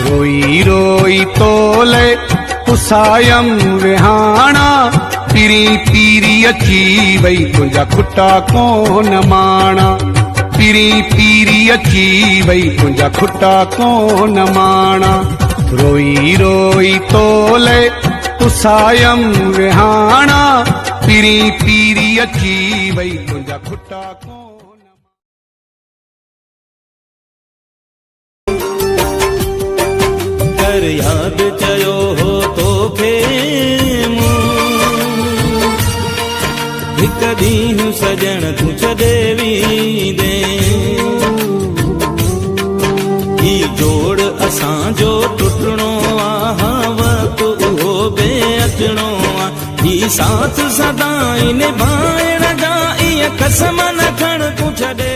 रोई रोई तोले पुसायम विहाणा, पीरी पीरी अची वई तुंहिंजा खुटा कोन माणा, पीरी पीरी अची वई तुंहिंजा खुटा कोन माणा। रोई रोई तोले पुसायम विहाणा, पीरी पीरी अची वई तुंहिंजा खुटा कोन। कर याद चयो हो तोखे हिक ॾींहुं सजण तूं छॾे दे, ही जोड़ असांजो टुटणो आ, वक़्तु उहो बे अचणो आ, ही साथ सदाई निभाइण जा इहे कसम न खण तूं छॾे।